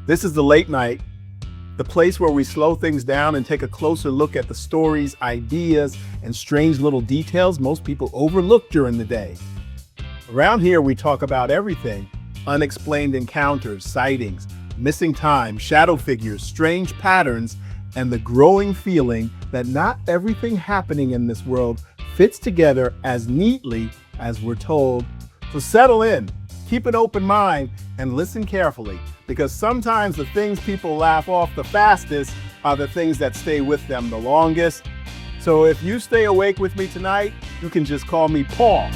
This is the late night, the place where we slow things down and take a closer look at the stories, ideas, and strange little details most people overlook during the day. Around here, we talk about everything: unexplained encounters, sightings, missing time, shadow figures, strange patterns, and the growing feeling that not everything happening in this world fits together as neatly as we're told. So settle in, keep an open mind, and listen carefully, because sometimes the things people laugh off the fastest are the things that stay with them the longest. So if you stay awake with me tonight, you can just call me Paul.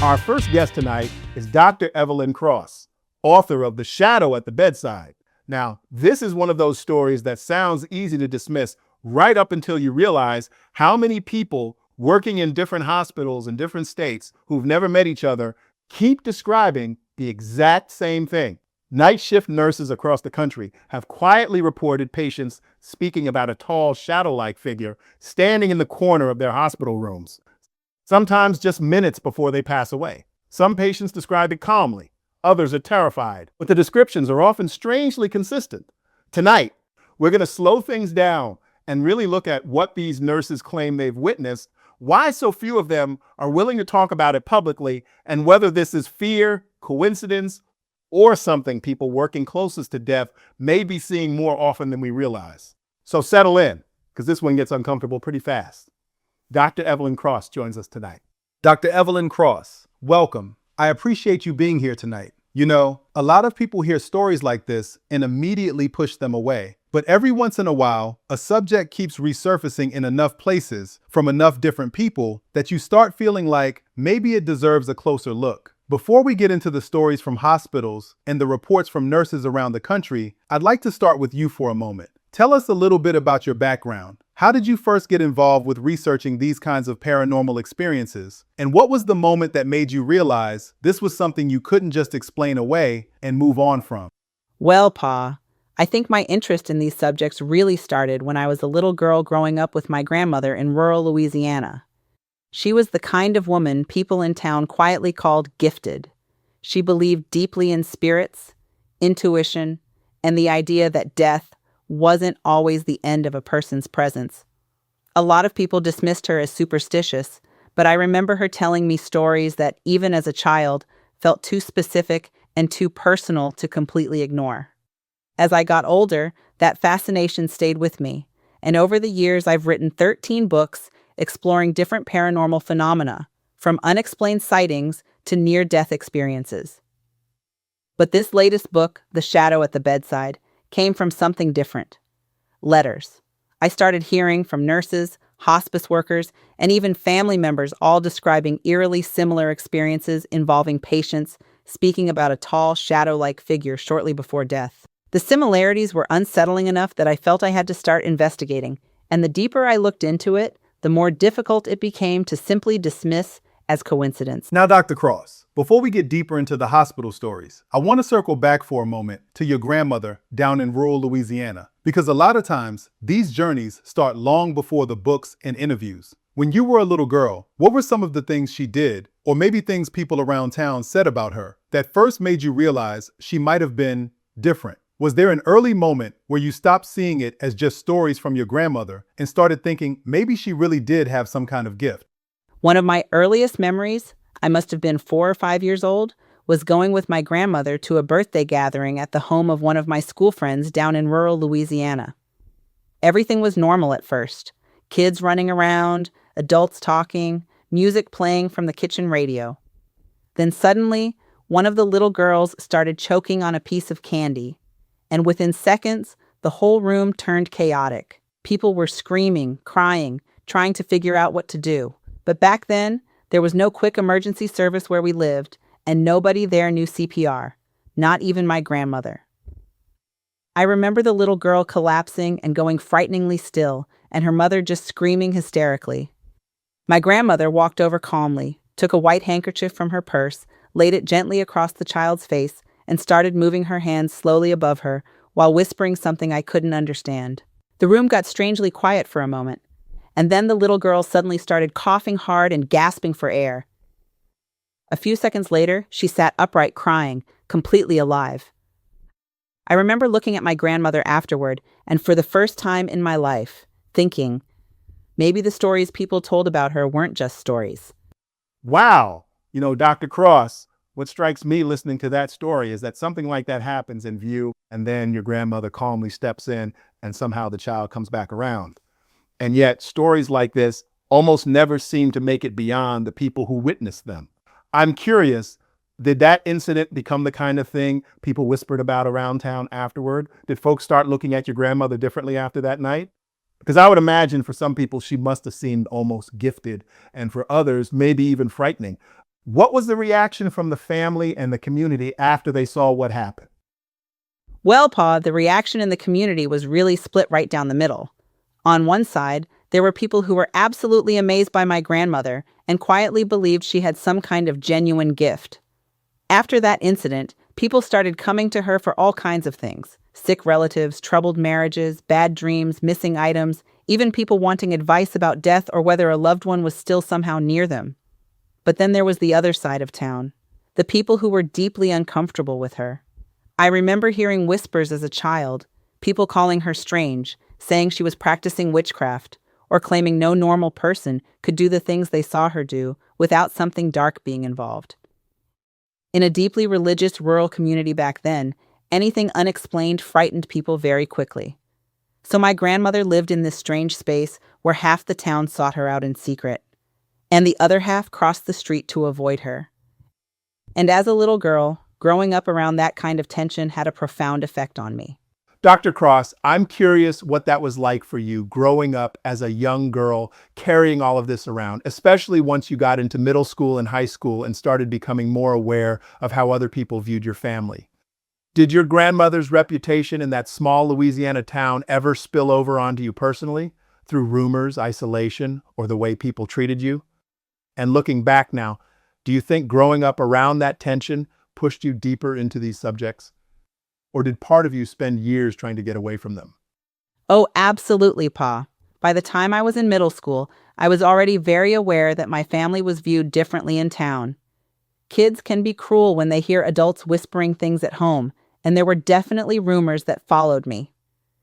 Our first guest tonight is Dr. Evelyn Cross, author of The Shadow at the Bedside. Now, this is one of those stories that sounds easy to dismiss right up until you realize how many people working in different hospitals in different states who've never met each other keep describing the exact same thing. Night shift nurses across the country have quietly reported patients speaking about a tall, shadow-like figure standing in the corner of their hospital rooms, sometimes just minutes before they pass away. Some patients describe it calmly, others are terrified, but the descriptions are often strangely consistent. Tonight, we're going to slow things down and really look at what these nurses claim they've witnessed, why so few of them are willing to talk about it publicly, and whether this is fear, coincidence, or something people working closest to death may be seeing more often than we realize. So settle in, because this one gets uncomfortable pretty fast. Dr. Evelyn Cross joins us tonight. Dr. Evelyn Cross, welcome. I appreciate you being here tonight. You know, a lot of people hear stories like this and immediately push them away. But every once in a while, a subject keeps resurfacing in enough places from enough different people that you start feeling like maybe it deserves a closer look. Before we get into the stories from hospitals and the reports from nurses around the country, I'd like to start with you for a moment. Tell us a little bit about your background. How did you first get involved with researching these kinds of paranormal experiences? And what was the moment that made you realize this was something you couldn't just explain away and move on from? Well, Pa, I think my interest in these subjects really started when I was a little girl growing up with my grandmother in rural Louisiana. She was the kind of woman people in town quietly called gifted. She believed deeply in spirits, intuition, and the idea that death wasn't always the end of a person's presence. A lot of people dismissed her as superstitious, but I remember her telling me stories that, even as a child, felt too specific and too personal to completely ignore. As I got older, that fascination stayed with me, and over the years I've written 13 books exploring different paranormal phenomena, from unexplained sightings to near-death experiences. But this latest book, The Shadow at the Bedside, came from something different. Letters. I started hearing from nurses, hospice workers, and even family members all describing eerily similar experiences involving patients speaking about a tall, shadow-like figure shortly before death. The similarities were unsettling enough that I felt I had to start investigating, and the deeper I looked into it, the more difficult it became to simply dismiss as coincidence. Now, Dr. Cross, before we get deeper into the hospital stories, I want to circle back for a moment to your grandmother down in rural Louisiana, because a lot of times these journeys start long before the books and interviews. When you were a little girl, what were some of the things she did, or maybe things people around town said about her, that first made you realize she might have been different? Was there an early moment where you stopped seeing it as just stories from your grandmother and started thinking maybe she really did have some kind of gift? One of my earliest memories, I must have been 4 or 5 years old, was going with my grandmother to a birthday gathering at the home of one of my school friends down in rural Louisiana. Everything was normal at first. Kids running around, adults talking, music playing from the kitchen radio. Then suddenly, one of the little girls started choking on a piece of candy, and within seconds, the whole room turned chaotic. People were screaming, crying, trying to figure out what to do. But back then, there was no quick emergency service where we lived, and nobody there knew CPR, not even my grandmother. I remember the little girl collapsing and going frighteningly still, and her mother just screaming hysterically. My grandmother walked over calmly, took a white handkerchief from her purse, laid it gently across the child's face, and started moving her hands slowly above her while whispering something I couldn't understand. The room got strangely quiet for a moment, and then the little girl suddenly started coughing hard and gasping for air. A few seconds later, she sat upright crying, completely alive. I remember looking at my grandmother afterward, and for the first time in my life, thinking, maybe the stories people told about her weren't just stories. Wow. Dr. Cross, what strikes me listening to that story is that something like that happens in view, and then your grandmother calmly steps in, and somehow the child comes back around. And yet, stories like this almost never seem to make it beyond the people who witnessed them. I'm curious, did that incident become the kind of thing people whispered about around town afterward? Did folks start looking at your grandmother differently after that night? Because I would imagine for some people, she must have seemed almost gifted, and for others, maybe even frightening. What was the reaction from the family and the community after they saw what happened? Well, Pa, the reaction in the community was really split right down the middle. On one side, there were people who were absolutely amazed by my grandmother and quietly believed she had some kind of genuine gift. After that incident, people started coming to her for all kinds of things: sick relatives, troubled marriages, bad dreams, missing items, even people wanting advice about death or whether a loved one was still somehow near them. But then there was the other side of town, the people who were deeply uncomfortable with her. I remember hearing whispers as a child, people calling her strange, saying she was practicing witchcraft, or claiming no normal person could do the things they saw her do without something dark being involved. In a deeply religious rural community back then, anything unexplained frightened people very quickly. So my grandmother lived in this strange space where half the town sought her out in secret, and the other half crossed the street to avoid her. And as a little girl, growing up around that kind of tension had a profound effect on me. Dr. Cross, I'm curious what that was like for you growing up as a young girl, carrying all of this around, especially once you got into middle school and high school and started becoming more aware of how other people viewed your family. Did your grandmother's reputation in that small Louisiana town ever spill over onto you personally, through rumors, isolation, or the way people treated you? And looking back now, do you think growing up around that tension pushed you deeper into these subjects? Or did part of you spend years trying to get away from them? Oh, absolutely, Pa. By the time I was in middle school, I was already very aware that my family was viewed differently in town. Kids can be cruel when they hear adults whispering things at home, and there were definitely rumors that followed me.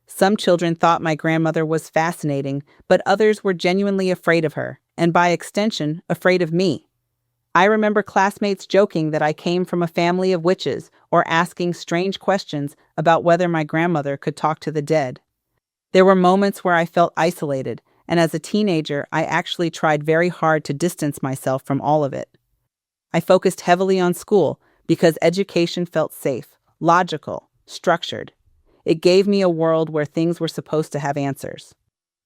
Some children thought my grandmother was fascinating, but others were genuinely afraid of her, and by extension, afraid of me. I remember classmates joking that I came from a family of witches or asking strange questions about whether my grandmother could talk to the dead. There were moments where I felt isolated, and as a teenager, I actually tried very hard to distance myself from all of it. I focused heavily on school because education felt safe, logical, structured. It gave me a world where things were supposed to have answers.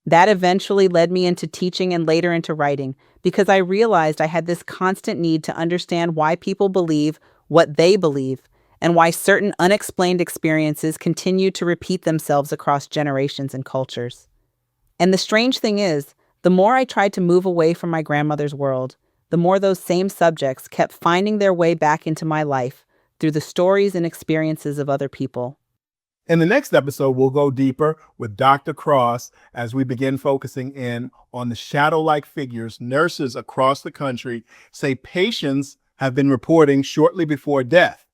That eventually led me into teaching and later into writing because I realized I had this constant need to understand why people believe what they believe and why certain unexplained experiences continue to repeat themselves across generations and cultures. And the strange thing is, the more I tried to move away from my grandmother's world, the more those same subjects kept finding their way back into my life through the stories and experiences of other people. In the next episode, we'll go deeper with Dr. Cross as we begin focusing in on the shadow-like figures nurses across the country say patients have been reporting shortly before death.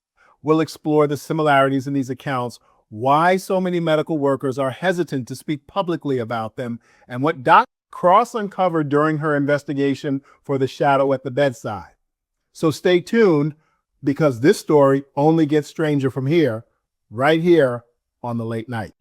We'll explore the similarities in these accounts, why so many medical workers are hesitant to speak publicly about them, and what Dr. Cross uncovered during her investigation for the shadow at the bedside. So stay tuned, because this story only gets stranger from here, right here on The Late Night.